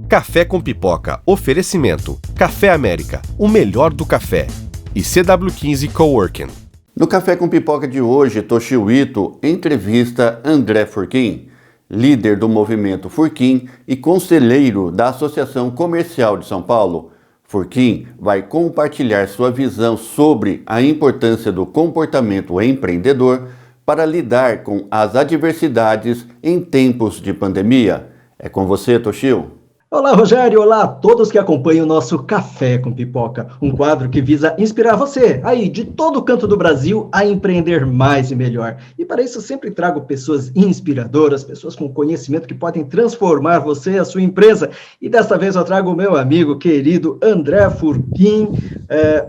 Café com Pipoca. Oferecimento. Café América, o melhor do café. E CW15 Coworking. No Café com Pipoca de hoje, Toshio Ito entrevista André Furquim, líder do movimento Furquim e conselheiro da Associação Comercial de São Paulo. Furquim vai compartilhar sua visão sobre a importância do comportamento empreendedor para lidar com as adversidades em tempos de pandemia. É com você, Toshio. Olá, Rogério. Olá a todos que acompanham o nosso Café com Pipoca, um quadro que visa inspirar você, aí, de todo canto do Brasil, a empreender mais e melhor. E para isso, eu sempre trago pessoas inspiradoras, pessoas com conhecimento que podem transformar você e a sua empresa. E desta vez eu trago o meu amigo querido André Furquim.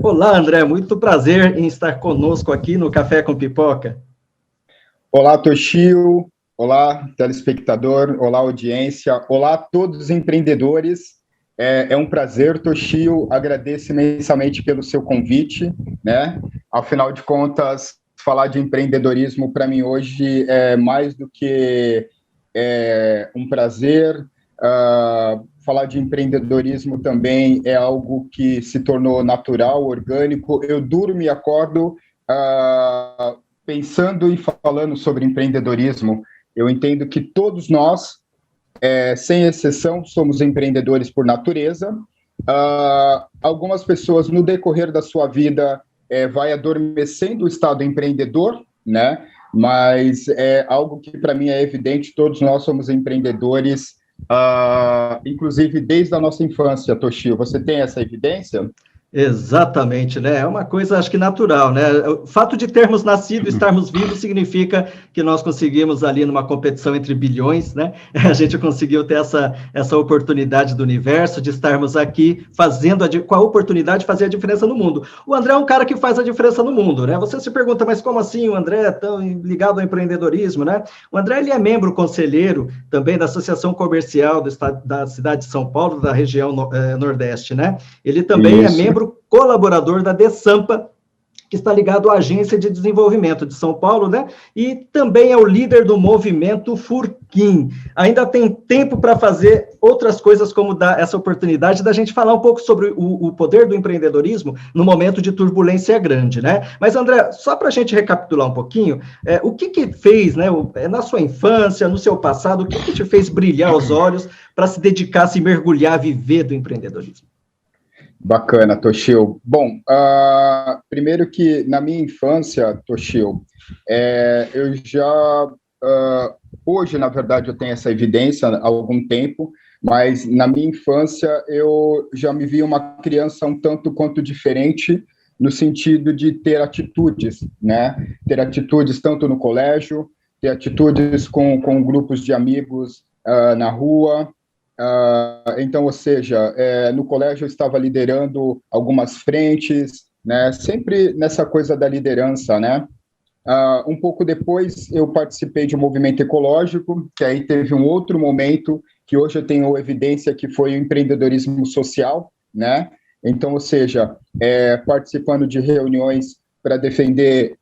Olá, André. Muito prazer em estar conosco aqui no Café com Pipoca. Olá, Toshio. Olá, telespectador, olá, audiência, olá a todos os empreendedores. É um prazer, Toshio, agradeço imensamente pelo seu convite, né? Afinal de contas, falar de empreendedorismo para mim hoje é mais do que um prazer. Falar de empreendedorismo também é algo que se tornou natural, orgânico. Eu durmo e acordo pensando e falando sobre empreendedorismo. Eu entendo que todos nós, sem exceção, somos empreendedores por natureza. Algumas pessoas, no decorrer da sua vida, vai adormecendo o estado empreendedor, né? Mas é algo que, para mim, é evidente, todos nós somos empreendedores, inclusive desde a nossa infância, Toshio. Você tem essa evidência? Exatamente, né? É uma coisa, acho que natural, né? O fato de termos nascido e estarmos vivos significa que nós conseguimos ali numa competição entre bilhões, né? A gente conseguiu ter essa oportunidade do universo de estarmos aqui com a oportunidade de fazer a diferença no mundo. O André é um cara que faz a diferença no mundo, né? Você se pergunta, mas como assim o André é tão ligado ao empreendedorismo, né? O André, ele é membro conselheiro também da Associação Comercial da cidade de São Paulo, da região Nordeste, né? Ele também é membro colaborador da DESAMPA, que está ligado à Agência de Desenvolvimento de São Paulo, né? E também é o líder do movimento Furquim. Ainda tem tempo para fazer outras coisas, como dar essa oportunidade da gente falar um pouco sobre o poder do empreendedorismo no momento de turbulência grande, né? Mas, André, só para a gente recapitular um pouquinho, o que fez, né, na sua infância, no seu passado, o que te fez brilhar os olhos para se dedicar, se mergulhar, viver do empreendedorismo? Bacana, Toshio. Bom, primeiro que na minha infância, Toshio, eu já... hoje, na verdade, eu tenho essa evidência há algum tempo, mas na minha infância eu já me vi uma criança um tanto quanto diferente, no sentido de ter atitudes, né? Ter atitudes tanto no colégio, ter atitudes com grupos de amigos na rua. Então, ou seja, no colégio eu estava liderando algumas frentes, né, sempre nessa coisa da liderança, né? Um pouco depois eu participei de um movimento ecológico, que aí teve um outro momento, que hoje eu tenho evidência que foi o empreendedorismo social, né? Então, ou seja, participando de reuniões para defender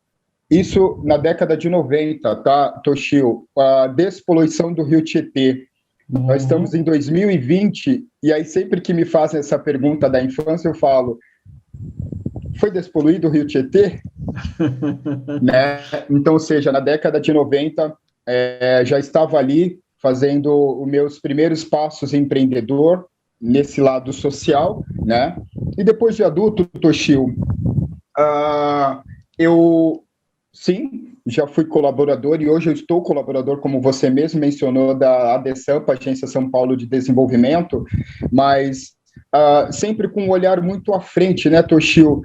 isso na década de 90, tá, Toshio? A despoluição do Rio Tietê. Nós estamos em 2020, e aí sempre que me fazem essa pergunta da infância, eu falo, foi despoluído o Rio Tietê? Né? Então, ou seja, na década de 90, já estava ali fazendo os meus primeiros passos empreendedor, nesse lado social, né? E depois de adulto, Toshio, eu, sim, já fui colaborador e hoje eu estou colaborador, como você mesmo mencionou, da ADESAMPA, Agência São Paulo de Desenvolvimento, mas sempre com um olhar muito à frente, né, Toshio?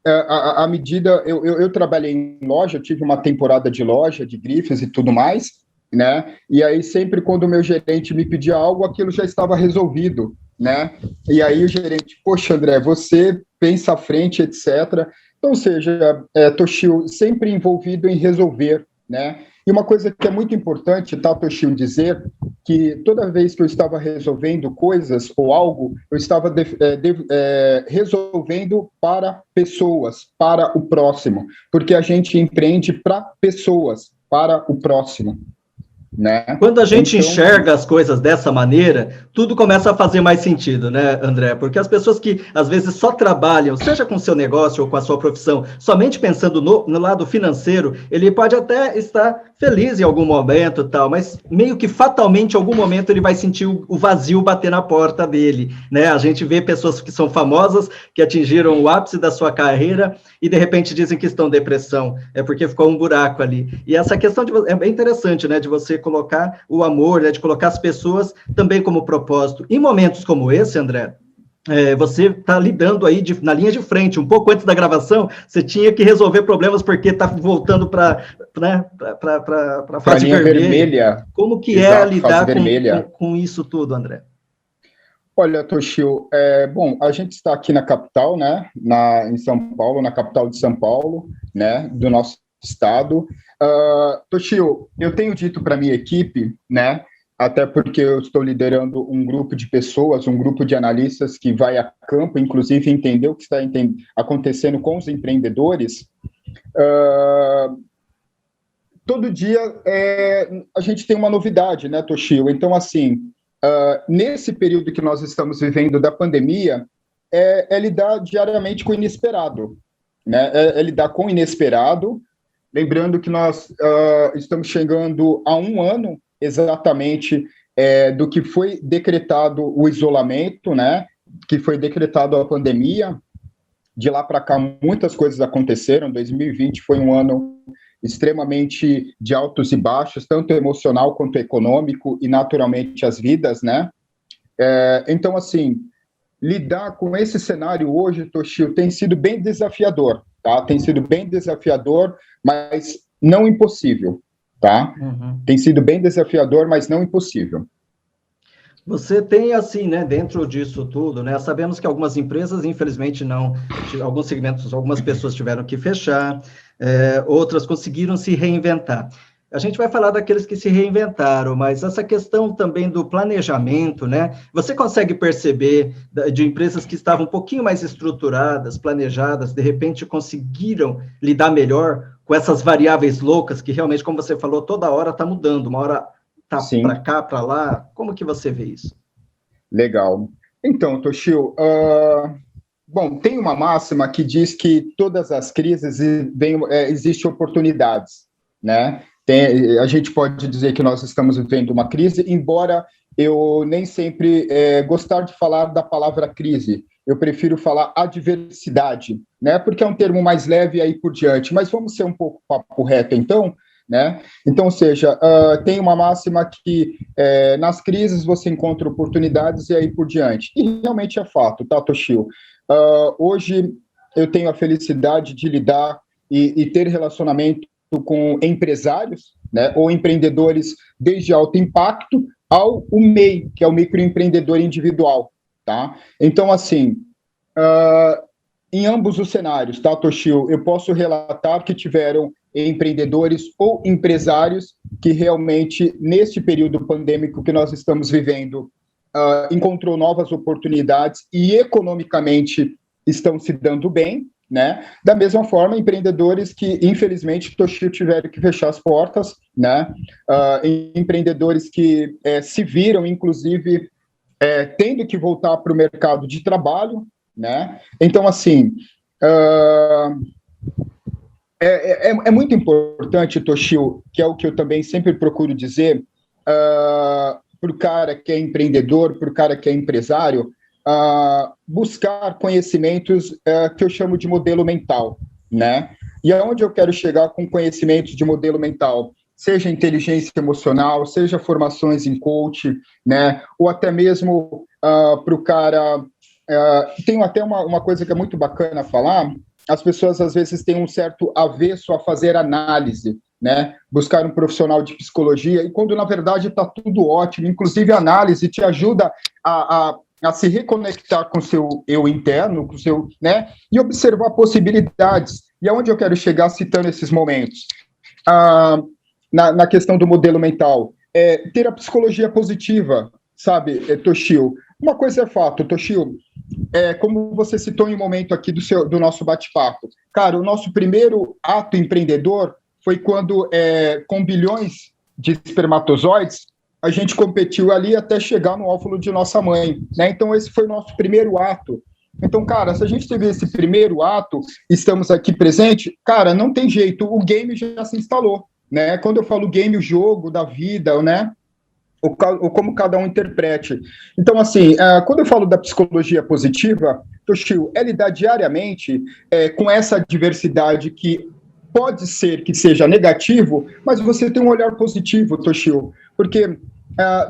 À medida, eu trabalhei em loja, eu tive uma temporada de loja, de grifes e tudo mais, né? E aí sempre quando o meu gerente me pedia algo, aquilo já estava resolvido, né? E aí o gerente, poxa, André, você pensa à frente, etc., Então, ou seja, Toshio, sempre envolvido em resolver, né? E uma coisa que é muito importante, tá, Toshio, dizer que toda vez que eu estava resolvendo coisas ou algo, eu estava resolvendo para pessoas, para o próximo, porque a gente empreende para pessoas, para o próximo. né? Quando a gente enxerga as coisas dessa maneira, tudo começa a fazer mais sentido, né, André? Porque as pessoas que, às vezes, só trabalham, seja com o seu negócio ou com a sua profissão, somente pensando no lado financeiro, ele pode até estar feliz em algum momento e tal, mas meio que fatalmente, em algum momento, ele vai sentir o vazio bater na porta dele, né? A gente vê pessoas que são famosas, que atingiram o ápice da sua carreira e, de repente, dizem que estão em depressão, é porque ficou um buraco ali. E essa questão é bem interessante, né, de você colocar o amor, né, de colocar as pessoas também como propósito. Em momentos como esse, André, você está lidando aí na linha de frente, um pouco antes da gravação, você tinha que resolver problemas porque está voltando para a fase vermelha. Como que é lidar com isso tudo, André? Olha, Toshio, bom, a gente está aqui na capital, né, em São Paulo, na capital de São Paulo, né, do nosso estado. Toshio, eu tenho dito para a minha equipe, né, até porque eu estou liderando um grupo de pessoas, um grupo de analistas que vai a campo, inclusive entender o que está acontecendo com os empreendedores. Todo dia a gente tem uma novidade, né, Toshio? Então, assim, nesse período que nós estamos vivendo da pandemia, é lidar diariamente com o inesperado, né? É lidar com o inesperado, lembrando que nós estamos chegando a 1 ano exatamente do que foi decretado o isolamento, né? Que foi decretado a pandemia. De lá para cá, muitas coisas aconteceram. 2020 foi um ano extremamente de altos e baixos, tanto emocional quanto econômico, e naturalmente as vidas, né? Então, assim, lidar com esse cenário hoje, Toshio, tem sido bem desafiador, tá? Tem sido bem desafiador, mas não impossível, tá? Uhum. Tem sido bem desafiador, mas não impossível. Você tem, assim, né, dentro disso tudo, né, sabemos que algumas empresas, infelizmente, alguns segmentos, algumas pessoas tiveram que fechar, outras conseguiram se reinventar. A gente vai falar daqueles que se reinventaram, mas essa questão também do planejamento, né, você consegue perceber de empresas que estavam um pouquinho mais estruturadas, planejadas, de repente conseguiram lidar melhor com essas variáveis loucas, que realmente, como você falou, toda hora está mudando, uma hora tá para cá, para lá. Como que você vê isso? Legal. Então, Toshio, bom, tem uma máxima que diz que todas as crises existem oportunidades, né? A gente pode dizer que nós estamos vivendo uma crise, embora eu nem sempre gostar de falar da palavra crise. Eu prefiro falar adversidade, né? Porque é um termo mais leve e aí por diante. Mas vamos ser um pouco papo reto, então, né? Então, ou seja, tem uma máxima que nas crises você encontra oportunidades e aí por diante. E realmente é fato, tá, Toshio? Hoje eu tenho a felicidade de lidar e ter relacionamento com empresários, né, ou empreendedores desde alto impacto o MEI, que é o microempreendedor individual, tá? Então, assim, em ambos os cenários, tá, Toshio? Eu posso relatar que tiveram empreendedores ou empresários que realmente, neste período pandêmico que nós estamos vivendo, encontrou novas oportunidades e economicamente estão se dando bem, né? Da mesma forma, empreendedores que, infelizmente, Toshio, tiveram que fechar as portas, né? Empreendedores que se viram, inclusive, tendo que voltar para o mercado de trabalho, né? Então, assim, é muito importante, Toshio, que é o que eu também sempre procuro dizer, para o cara que é empreendedor, para o cara que é empresário, buscar conhecimentos que eu chamo de modelo mental, né? E aonde eu quero chegar com conhecimentos de modelo mental, seja inteligência emocional, seja formações em coach, né? Ou até mesmo para o cara... tem até uma coisa que é muito bacana falar, as pessoas às vezes têm um certo avesso a fazer análise, né? Buscar um profissional de psicologia, e quando na verdade está tudo ótimo, inclusive a análise te ajuda a se reconectar com o seu eu interno, com o seu, né? E observar possibilidades. E aonde eu quero chegar citando esses momentos? Na questão do modelo mental, ter a psicologia positiva, sabe, Toshio? Uma coisa é fato, Toshio, como você citou em um momento aqui do nosso bate-papo, cara, o nosso primeiro ato empreendedor foi quando, com bilhões de espermatozoides, a gente competiu ali até chegar no óvulo de nossa mãe, né? Então, esse foi o nosso primeiro ato. Então, cara, se a gente teve esse primeiro ato, estamos aqui presente, cara, não tem jeito, o game já se instalou, né? Quando eu falo game, o jogo da vida, né? Ou como cada um interprete. Então, assim, quando eu falo da psicologia positiva, Toshio, é lidar diariamente com essa diversidade que pode ser que seja negativo, mas você tem um olhar positivo, Toshio, porque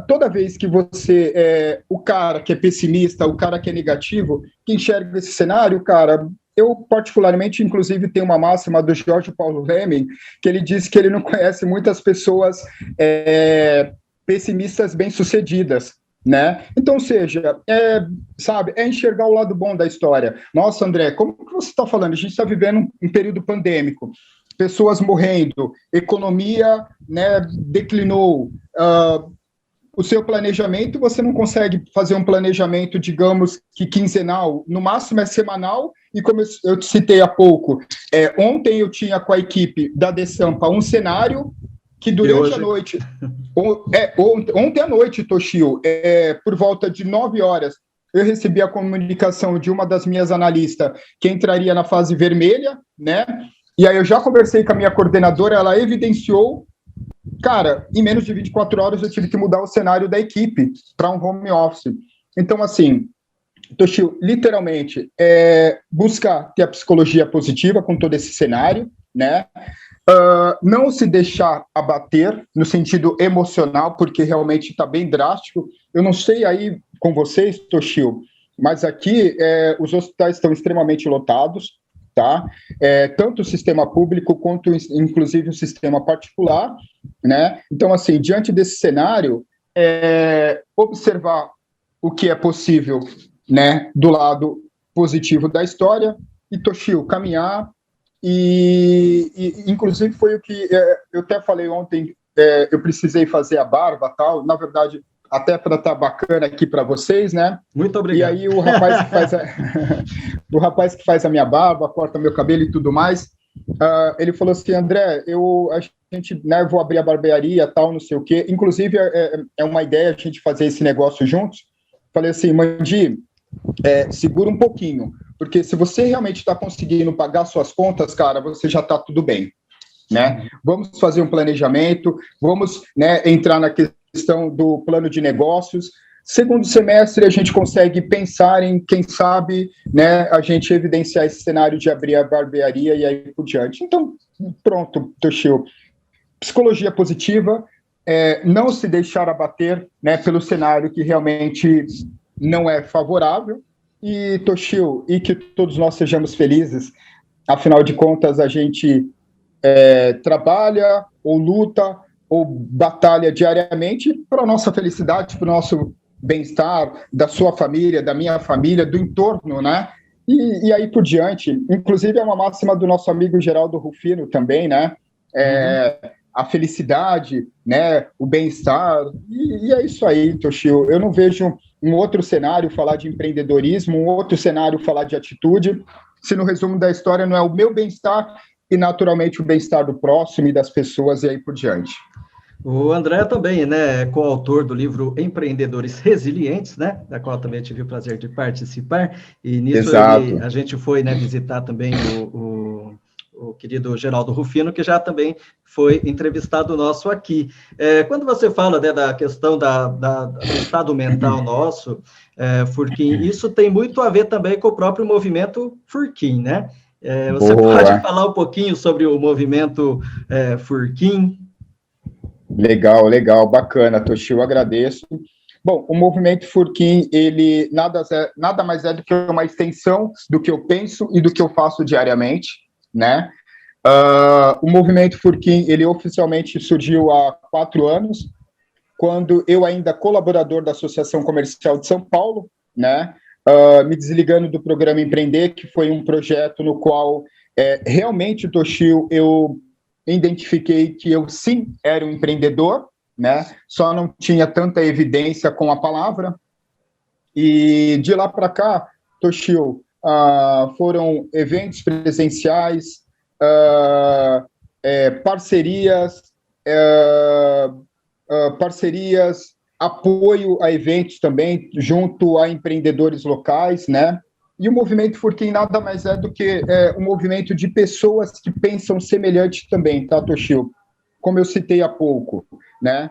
toda vez que você, o cara que é pessimista, o cara que é negativo, que enxerga esse cenário, cara, eu particularmente, inclusive, tenho uma máxima do Jorge Paulo Lemann, que ele diz que ele não conhece muitas pessoas pessimistas bem-sucedidas, né? Então, ou seja, sabe, é enxergar o lado bom da história. Nossa, André, como que você está falando? A gente está vivendo um período pandêmico, pessoas morrendo, economia, né, declinou, o seu planejamento, você não consegue fazer um planejamento, digamos, que quinzenal, no máximo é semanal, e como eu te citei há pouco, ontem eu tinha com a equipe da DeSampa um cenário que durante a noite, ontem à noite, Toshio, por volta de 9 horas, eu recebi a comunicação de uma das minhas analistas que entraria na fase vermelha, né? E aí eu já conversei com a minha coordenadora, ela evidenciou, cara, em menos de 24 horas eu tive que mudar o cenário da equipe para um home office. Então, assim, Toshio, literalmente, buscar ter a psicologia positiva com todo esse cenário, né? Não se deixar abater no sentido emocional, porque realmente está bem drástico. Eu não sei aí com vocês, Toshio, mas aqui os hospitais estão extremamente lotados, tá? Tanto o sistema público quanto, inclusive, o sistema particular, né? Então, assim, diante desse cenário, observar o que é possível, né, do lado positivo da história, e, Toshio, caminhar, e inclusive foi o que eu até falei ontem, eu precisei fazer a barba, tal, na verdade, até para estar bacana aqui para vocês, né? Muito obrigado. E aí o rapaz que faz o rapaz que faz a minha barba, corta meu cabelo e tudo mais, ele falou assim, André, a gente, né, vou abrir a barbearia, tal, não sei o quê, inclusive é uma ideia a gente fazer esse negócio juntos. Falei assim, Mandi, segura um pouquinho, porque se você realmente está conseguindo pagar suas contas, cara, você já está tudo bem, né? Vamos fazer um planejamento, vamos, né, entrar na questão do plano de negócios. Segundo semestre, a gente consegue pensar em, quem sabe, né, a gente evidenciar esse cenário de abrir a barbearia e aí por diante. Então, pronto, Toshio. Psicologia positiva, não se deixar abater, né, pelo cenário que realmente não é favorável, e, Toshio, e que todos nós sejamos felizes. Afinal de contas, a gente trabalha ou luta ou batalha diariamente para a nossa felicidade, para o nosso bem-estar, da sua família, da minha família, do entorno, né? E aí por diante. Inclusive, é uma máxima do nosso amigo Geraldo Rufino também, né? A felicidade, né? O bem-estar. E é isso aí, Toshio. Eu não vejo um outro cenário falar de empreendedorismo, um outro cenário falar de atitude, se no resumo da história não é o meu bem-estar e, naturalmente, o bem-estar do próximo e das pessoas e aí por diante. O André também, né, é coautor do livro Empreendedores Resilientes, né, da qual também tive o prazer de participar, e nisso a gente foi, né, visitar também o querido Geraldo Rufino, que já também foi entrevistado nosso aqui. Quando você fala, né, da questão do estado mental nosso, Furquim, isso tem muito a ver também com o próprio movimento Furquim, né? Você pode falar um pouquinho sobre o movimento Furquim? Legal, bacana, Toshio, agradeço. Bom, o movimento Furquim, ele nada mais é do que uma extensão do que eu penso e do que eu faço diariamente, né? O movimento Furquim, ele oficialmente surgiu há 4 anos, quando eu ainda colaborador da Associação Comercial de São Paulo, né? Me desligando do programa Empreender, que foi um projeto no qual realmente, Toshio, eu identifiquei que eu sim era um empreendedor, né? Só não tinha tanta evidência com a palavra. E de lá para cá, Toshio, foram eventos presenciais, parcerias, parcerias, apoio a eventos também, junto a empreendedores locais, né? E o Movimento Furquim nada mais é do que um movimento de pessoas que pensam semelhante também, tá, Toshio? Como eu citei há pouco, né?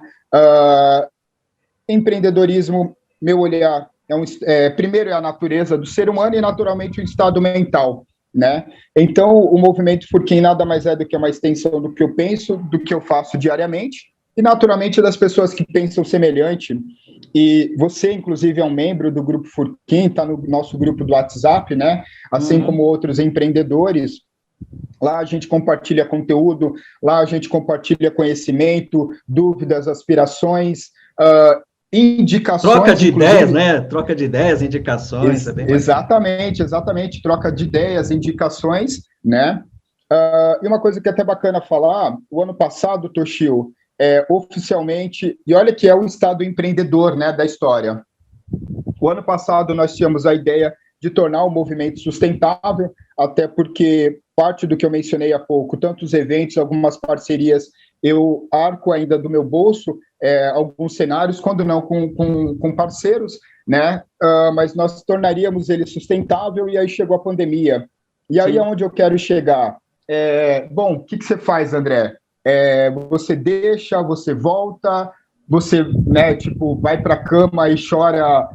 Empreendedorismo, meu olhar, primeiro é a natureza do ser humano e, naturalmente, o estado mental, né? Então, o Movimento Furquim nada mais é do que uma extensão do que eu penso, do que eu faço diariamente, e, naturalmente, das pessoas que pensam semelhante. E você, inclusive, é um membro do Grupo Furquim, está no nosso grupo do WhatsApp, né? Assim como outros empreendedores. Lá a gente compartilha conteúdo, lá a gente compartilha conhecimento, dúvidas, aspirações, indicações. Troca de ideias, né? Troca de ideias, indicações. Exatamente. Troca de ideias, indicações, né? E uma coisa que é até bacana falar, o ano passado, Toshio, oficialmente, e olha que é o estado empreendedor, né, da história. O ano passado nós tínhamos a ideia de tornar o movimento sustentável, até porque parte do que eu mencionei há pouco, tantos eventos, algumas parcerias, eu arco ainda do meu bolso alguns cenários, quando não com parceiros, né? Mas nós tornaríamos ele sustentável, e aí chegou a pandemia. E aí, aonde eu quero chegar? Bom, o que você faz, André? Você deixa, você volta, você, né, tipo, vai para a cama e chora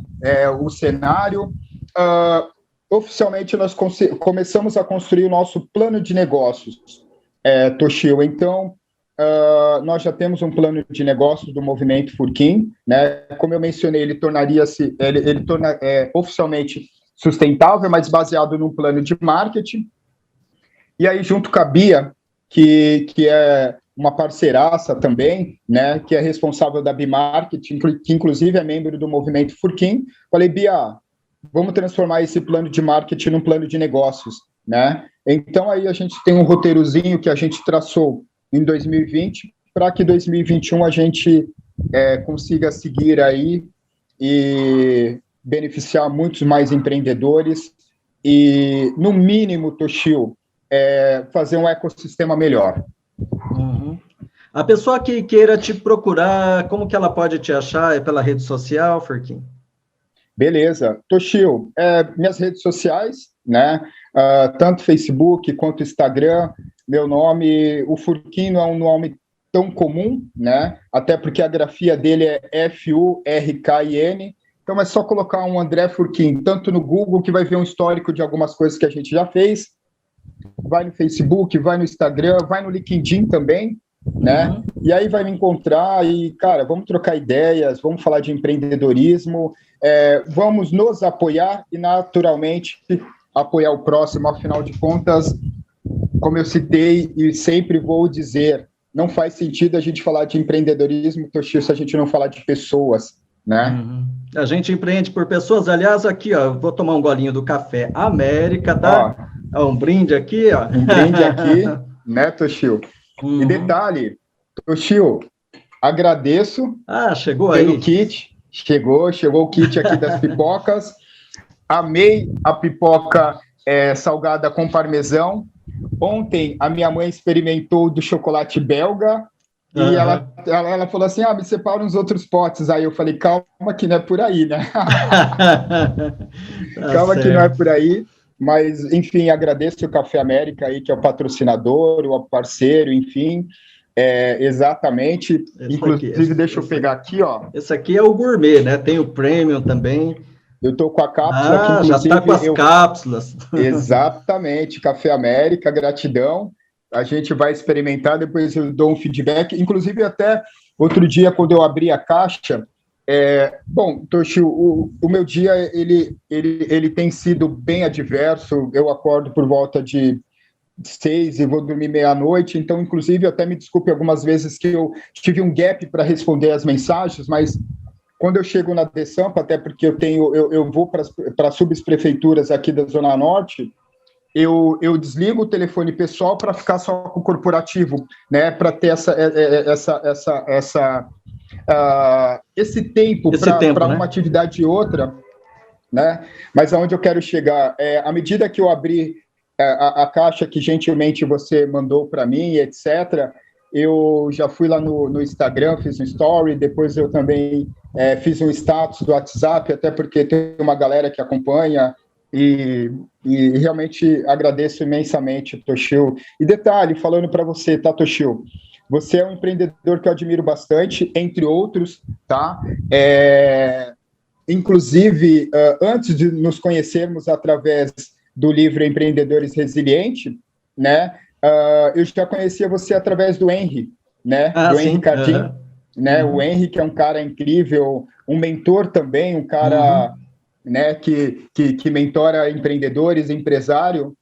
o cenário. Oficialmente, nós começamos a construir o nosso plano de negócios, Toshio. Então, nós já temos um plano de negócios do Movimento Furquim, né? Como eu mencionei, ele torna oficialmente sustentável, mas baseado num plano de marketing. E aí, junto com a Bia, que é uma parceiraça também, né, que é responsável da Bimarketing, que inclusive é membro do Movimento Furquim, falei, Bia, vamos transformar esse plano de marketing num plano de negócios, né? Então, aí a gente tem um roteirozinho que a gente traçou em 2020, para que 2021 a gente consiga seguir aí e beneficiar muitos mais empreendedores e, no mínimo, Toshio, fazer um ecossistema melhor. A pessoa que queira te procurar, como que ela pode te achar? É pela rede social, Furquim? Beleza. Toshio, minhas redes sociais, né? Tanto Facebook quanto Instagram, meu nome, o Furquim não é um nome tão comum, né? Até porque a grafia dele é Furkin. Então é só colocar um André Furquim, tanto no Google, que vai ver um histórico de algumas coisas que a gente já fez, vai no Facebook, vai no Instagram, vai no LinkedIn também, né? E aí vai me encontrar e, cara, vamos trocar ideias, vamos falar de empreendedorismo, vamos nos apoiar e, naturalmente, apoiar o próximo. Afinal de contas, como eu citei e sempre vou dizer, não faz sentido a gente falar de empreendedorismo, Toshio, se a gente não falar de pessoas, né? A gente empreende por pessoas. Aliás, aqui, ó, vou tomar um golinho do Café América, tá? Um brinde aqui, ó. Um brinde aqui, né, Toshio? E detalhe, Toshio, agradeço chegou pelo aí. kit. Chegou o kit aqui das pipocas. Amei a pipoca salgada com parmesão. Ontem, a minha mãe experimentou do chocolate belga. E ela falou assim, me separa uns outros potes. Aí eu falei, calma que não é por aí, né? Calma que não é por aí. Mas, enfim, agradeço o Café América aí, que é o patrocinador, o parceiro, enfim. Exatamente. Inclusive, deixa eu pegar aqui, ó. Esse aqui é o gourmet, né? Tem o premium também. Eu estou com a cápsula aqui, inclusive. Já está com as cápsulas. Exatamente. Café América, gratidão. A gente vai experimentar, depois eu dou um feedback. Inclusive, até outro dia, quando eu abri a caixa, bom, Toshio, o meu dia, ele tem sido bem adverso. Eu acordo por volta de 6 e vou dormir meia-noite, então, inclusive, eu até me desculpe algumas vezes que eu tive um gap para responder as mensagens, mas quando eu chego na Desampa, até porque eu vou para subprefeituras aqui da Zona Norte, eu desligo o telefone pessoal para ficar só com o corporativo, né, para ter esse tempo para uma atividade e outra, né? Mas aonde eu quero chegar, à medida que eu abri a caixa que gentilmente você mandou para mim, etc., eu já fui lá no Instagram, fiz um story, depois eu também fiz um status do WhatsApp, até porque tem uma galera que acompanha, e realmente agradeço imensamente, Toshio. E detalhe, falando para você, tá, Toshio? Você é um empreendedor que eu admiro bastante, entre outros, tá? Inclusive, antes de nos conhecermos através do livro Empreendedores Resilientes, né? Eu já conhecia você através do Henry, né? Do sim. Henry Cardim, né? O Henry, que é um cara incrível, um mentor também, um cara, né? Que mentora empreendedores, empresário.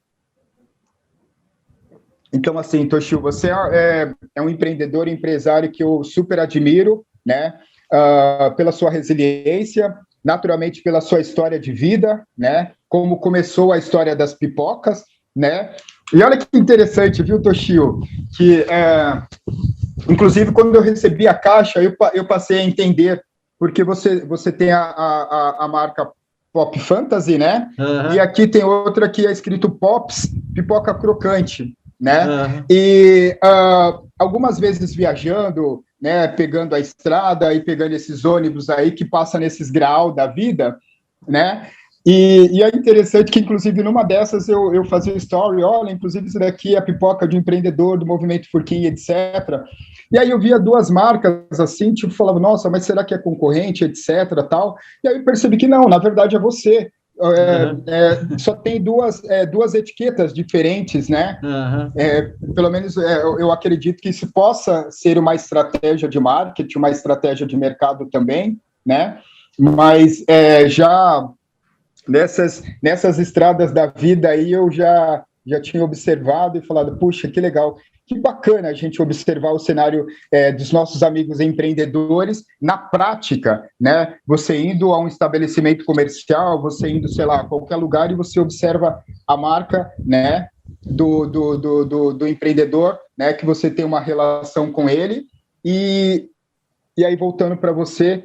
Então, assim, Toshio, você é um empreendedor, empresário que eu super admiro, né? Pela sua resiliência, naturalmente pela sua história de vida, né? Como começou a história das pipocas, né? E olha que interessante, viu, Toshio? Que, inclusive, quando eu recebi a caixa, eu passei a entender, porque você tem a marca Pop Fantasy, né? E aqui tem outra que é escrito Pops, pipoca crocante, né? E algumas vezes viajando, né, pegando a estrada e pegando esses ônibus aí que passam nesses graus da vida, né? E é interessante que, inclusive, numa dessas eu fazia story, olha, inclusive isso daqui é a pipoca de um empreendedor do movimento Furquim, etc. E aí eu via duas marcas assim, tipo, falava, nossa, mas será que é concorrente, etc, tal. E aí eu percebi que não, na verdade é você. Só tem duas etiquetas diferentes, né? Pelo menos eu acredito que isso possa ser uma estratégia de marketing, uma estratégia de mercado também, né? Mas já nessas estradas da vida aí eu já tinha observado e falado, puxa, que legal, que bacana a gente observar o cenário dos nossos amigos empreendedores na prática, né? Você indo a um estabelecimento comercial, você indo, sei lá, a qualquer lugar e você observa a marca, né, do empreendedor, né, que você tem uma relação com ele e aí voltando para você,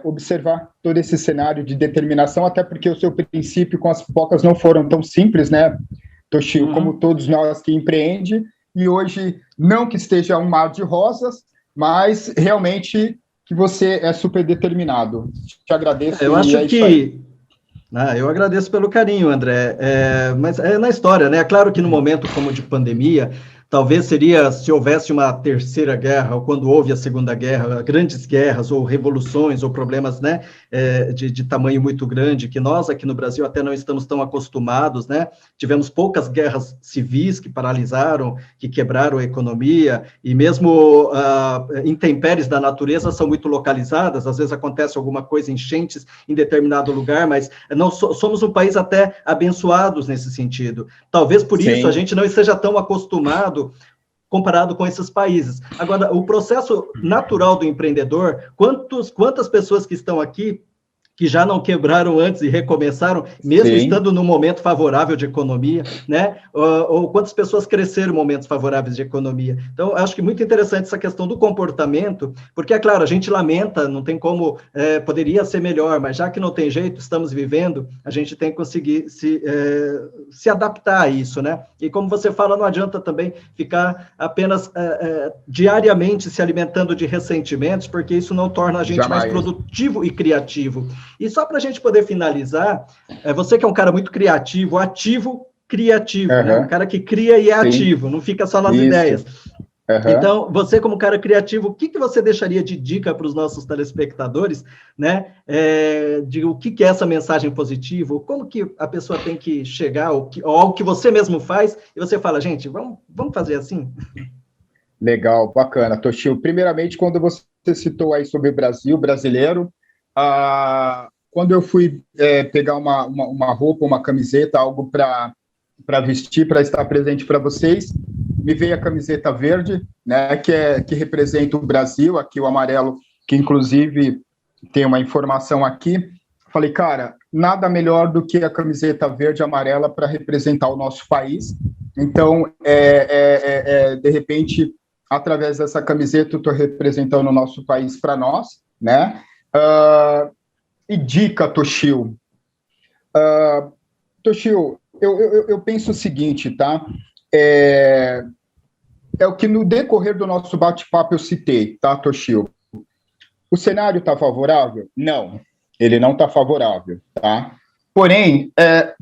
observar todo esse cenário de determinação, até porque o seu princípio com as pipocas não foram tão simples, né, Toshio, como todos nós que empreende, e hoje, não que esteja um mar de rosas, mas realmente que você é super determinado. Te agradeço. Eu acho que... eu agradeço pelo carinho, André, mas é na história, né? É claro que no momento como de pandemia, talvez seria se houvesse uma terceira guerra, ou quando houve a segunda guerra, grandes guerras, ou revoluções, ou problemas, né, de tamanho muito grande, que nós aqui no Brasil até não estamos tão acostumados, né? Tivemos poucas guerras civis que paralisaram, que quebraram a economia, e mesmo intempéries da natureza são muito localizadas, às vezes acontece alguma coisa, enchentes em determinado lugar, mas não somos um país até abençoados nesse sentido. Talvez por isso a gente não esteja tão acostumado comparado com esses países. Agora, o processo natural do empreendedor, quantas pessoas que estão aqui que já não quebraram antes e recomeçaram, mesmo estando num momento favorável de economia, né? Ou quantas pessoas cresceram em momentos favoráveis de economia. Então, acho que muito interessante essa questão do comportamento, porque, é claro, a gente lamenta, não tem como, poderia ser melhor, mas já que não tem jeito, estamos vivendo, a gente tem que conseguir se adaptar a isso, né? E como você fala, não adianta também ficar apenas diariamente se alimentando de ressentimentos, porque isso não torna a gente mais produtivo e criativo. E só para a gente poder finalizar, você que é um cara muito criativo, criativo, né? Um cara que cria e é ativo, não fica só nas ideias. Então, você como cara criativo, o que você deixaria de dica para os nossos telespectadores, né? De o que é essa mensagem positiva, como que a pessoa tem que chegar, ou algo que você mesmo faz, e você fala, gente, vamos fazer assim? Legal, bacana, Toshio. Primeiramente, quando você citou aí sobre o Brasil, brasileiro, quando eu fui pegar uma roupa, uma camiseta, algo para vestir, para estar presente para vocês, me veio a camiseta verde, né, que representa o Brasil, aqui o amarelo, que inclusive tem uma informação aqui. Falei, cara, nada melhor do que a camiseta verde e amarela para representar o nosso país. Então, de repente, através dessa camiseta, eu estou representando o nosso país para nós, né? E dica, Toshio. Toshio, eu penso o seguinte, tá? é o que no decorrer do nosso bate-papo eu citei, tá, Toshio? O cenário está favorável? Não, ele não está favorável, tá? Porém,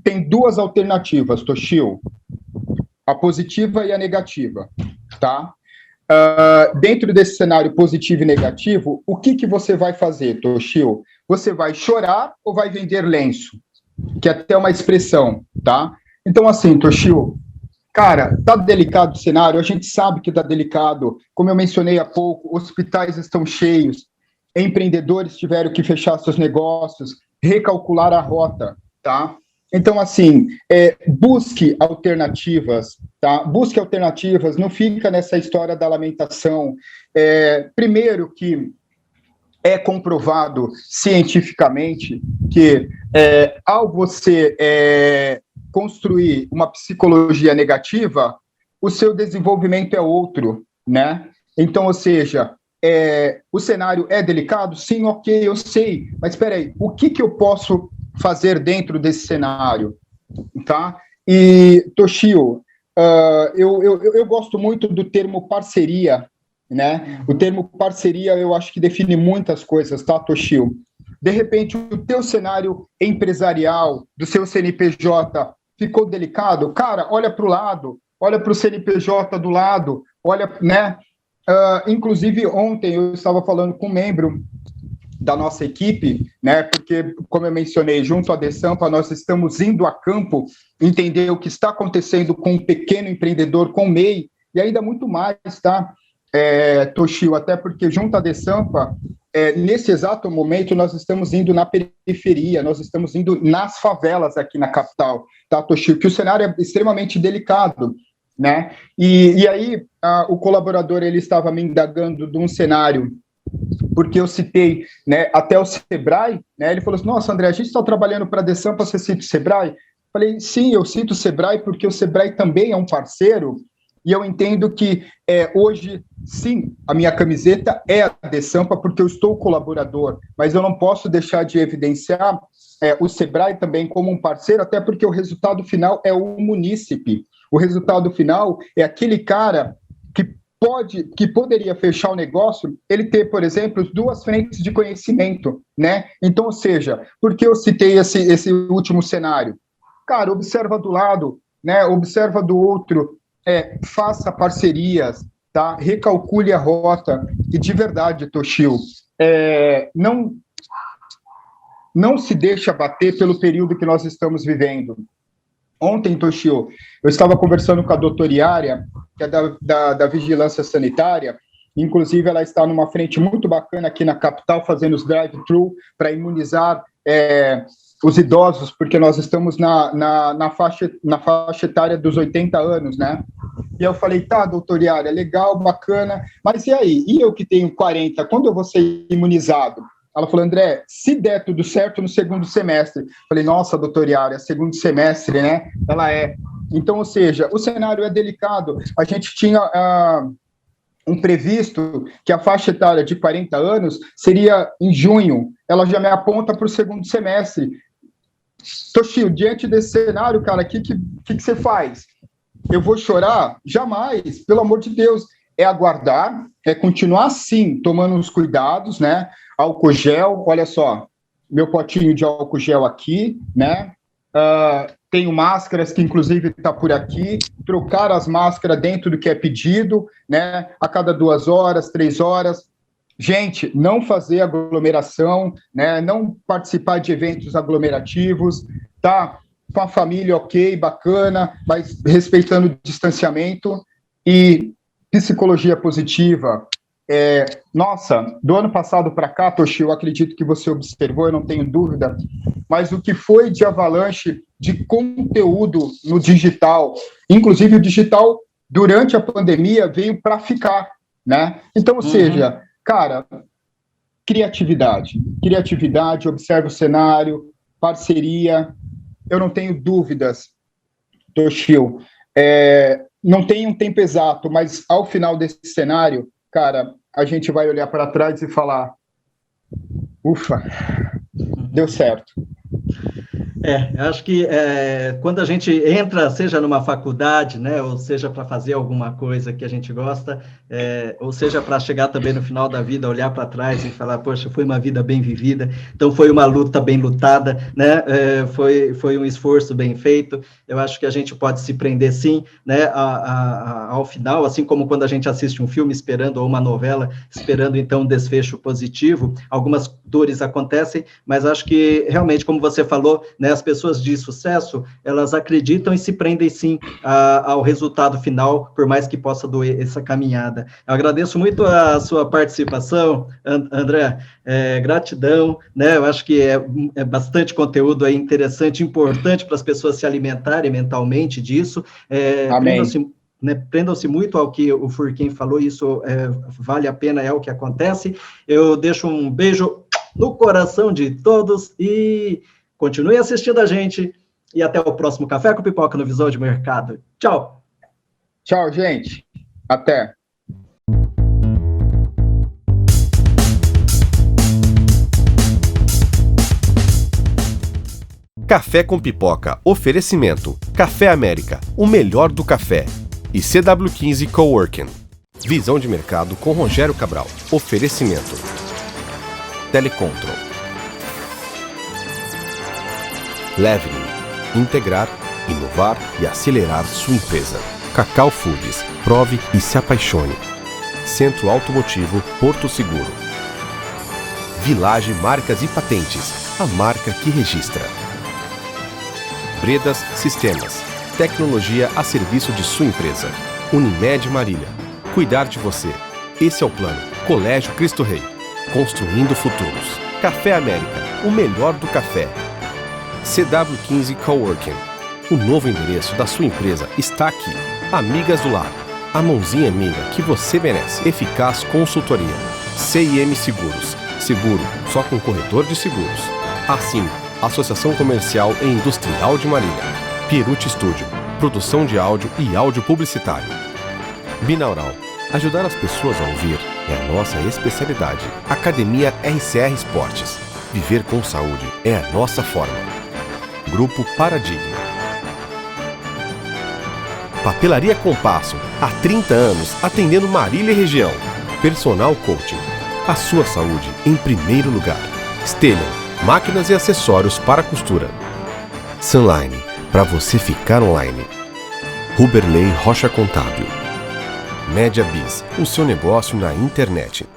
tem duas alternativas, Toshio, a positiva e a negativa, tá? Dentro desse cenário positivo e negativo, o que você vai fazer, Toshio? Você vai chorar ou vai vender lenço? Que é até uma expressão, tá? Então, assim, Toshio, cara, tá delicado o cenário, a gente sabe que tá delicado, como eu mencionei há pouco, hospitais estão cheios, empreendedores tiveram que fechar seus negócios, recalcular a rota, tá? Então, assim, busque alternativas, tá? Busque alternativas, não fica nessa história da lamentação. Primeiro que é comprovado cientificamente que ao você construir uma psicologia negativa, o seu desenvolvimento é outro, né? Então, ou seja, o cenário é delicado? Sim, ok, eu sei, mas espera aí, o que eu posso fazer dentro desse cenário, tá? E, Toshio, eu gosto muito do termo parceria, né? O termo parceria eu acho que define muitas coisas, tá, Toshio? De repente, o teu cenário empresarial do seu CNPJ ficou delicado? Cara, olha para o lado, olha para o CNPJ do lado, olha, né? Inclusive, ontem eu estava falando com um membro da nossa equipe, né? Porque, como eu mencionei, junto à Desampa, nós estamos indo a campo entender o que está acontecendo com um pequeno empreendedor, com o MEI, e ainda muito mais, tá, Toshio? Até porque, junto à Desampa, nesse exato momento, nós estamos indo na periferia, nós estamos indo nas favelas aqui na capital, tá, Toshio? Que o cenário é extremamente delicado, né? E aí, o colaborador, ele estava me indagando de um cenário, porque eu citei, né, até o Sebrae, né? Ele falou assim: nossa, André, a gente está trabalhando para a Desampa, você cita o Sebrae? Falei, sim, eu cito o Sebrae porque o Sebrae também é um parceiro, e eu entendo que hoje, sim, a minha camiseta é a Desampa porque eu estou colaborador, mas eu não posso deixar de evidenciar o Sebrae também como um parceiro, até porque o resultado final é o munícipe. O resultado final é aquele cara que poderia fechar o negócio, ele ter, por exemplo, duas frentes de conhecimento, né? Então, ou seja, por que eu citei esse último cenário? Cara, observa do lado, né? Observa do outro, faça parcerias, tá? Recalcule a rota, e de verdade, Toshio, não se deixa bater pelo período que nós estamos vivendo. Ontem, Toshio, eu estava conversando com a doutora Iária, que é da Vigilância Sanitária, inclusive ela está numa frente muito bacana aqui na capital, fazendo os drive-thru para imunizar os idosos, porque nós estamos na faixa etária dos 80 anos, né? E eu falei, tá, doutora Iária, legal, bacana, mas e aí? E eu que tenho 40, quando eu vou ser imunizado? Ela falou, André, se der tudo certo no segundo semestre. Falei, nossa, doutora Iária, segundo semestre, né? Ela é. Então, ou seja, o cenário é delicado. A gente tinha um previsto que a faixa etária de 40 anos seria em junho. Ela já me aponta para o segundo semestre. Toshio, diante desse cenário, cara, o que você faz? Eu vou chorar? Jamais, pelo amor de Deus. É aguardar, é continuar, sim, tomando os cuidados, né? Álcool gel, olha só, meu potinho de álcool gel aqui, né? Tenho máscaras que, inclusive, está por aqui. Trocar as máscaras dentro do que é pedido, né? A cada 2 horas, 3 horas. Gente, não fazer aglomeração, né? Não participar de eventos aglomerativos, tá? Com a família, ok, bacana, mas respeitando o distanciamento. E psicologia positiva. Nossa, do ano passado para cá, Toshio, eu acredito que você observou, eu não tenho dúvida, mas o que foi de avalanche de conteúdo no digital, inclusive o digital, durante a pandemia, veio para ficar, né? Então, ou seja, cara, criatividade, observa o cenário, parceria, eu não tenho dúvidas, Toshio, não tem um tempo exato, mas ao final desse cenário, cara, a gente vai olhar para trás e falar, ufa, deu certo. Acho que quando a gente entra, seja numa faculdade, né, ou seja para fazer alguma coisa que a gente gosta, ou seja para chegar também no final da vida, olhar para trás e falar, poxa, foi uma vida bem vivida, então foi uma luta bem lutada, né, foi um esforço bem feito. Eu acho que a gente pode se prender, sim, né, ao final, assim como quando a gente assiste um filme esperando, ou uma novela, esperando, então, um desfecho positivo. Algumas dores acontecem, mas acho que, realmente, como você falou, né, as pessoas de sucesso, elas acreditam e se prendem, sim, ao resultado final, por mais que possa doer essa caminhada. Eu agradeço muito a sua participação, André, gratidão, né, eu acho que é bastante conteúdo aí interessante, importante para as pessoas se alimentarem mentalmente disso. Amém. Prendam-se muito ao que o Furquim falou, isso vale a pena, é o que acontece. Eu deixo um beijo no coração de todos e continue assistindo a gente e até o próximo Café com Pipoca no Visão de Mercado. Tchau. Tchau, gente. Até. Café com Pipoca. Oferecimento. Café América, o melhor do café. E CW15 Coworking. Visão de mercado com Rogério Cabral. Oferecimento. Telecontrol. Leveling. Integrar, inovar e acelerar sua empresa. Cacau Foods. Prove e se apaixone. Centro Automotivo Porto Seguro. Village Marcas e Patentes. A marca que registra. Bredas Sistemas. Tecnologia a serviço de sua empresa. Unimed Marília. Cuidar de você. Esse é o plano. Colégio Cristo Rei. Construindo futuros. Café América. O melhor do café. CW15 Coworking. O novo endereço da sua empresa está aqui. Amigas do Lar. A mãozinha amiga que você merece. Eficaz consultoria. CIM Seguros. Seguro só com corretor de seguros. Assim, Associação Comercial e Industrial de Marília. Pierucci Studio. Produção de áudio e áudio publicitário. Binaural. Ajudar as pessoas a ouvir é a nossa especialidade. Academia RCR Esportes. Viver com saúde é a nossa forma. Grupo Paradigma. Papelaria Compasso. Há 30 anos atendendo Marília e região. Personal Coaching. A sua saúde em primeiro lugar. Stellion. Máquinas e acessórios para costura. Sunline. Para você ficar online. Huberley Rocha Contábil. Média Biz. O seu negócio na internet.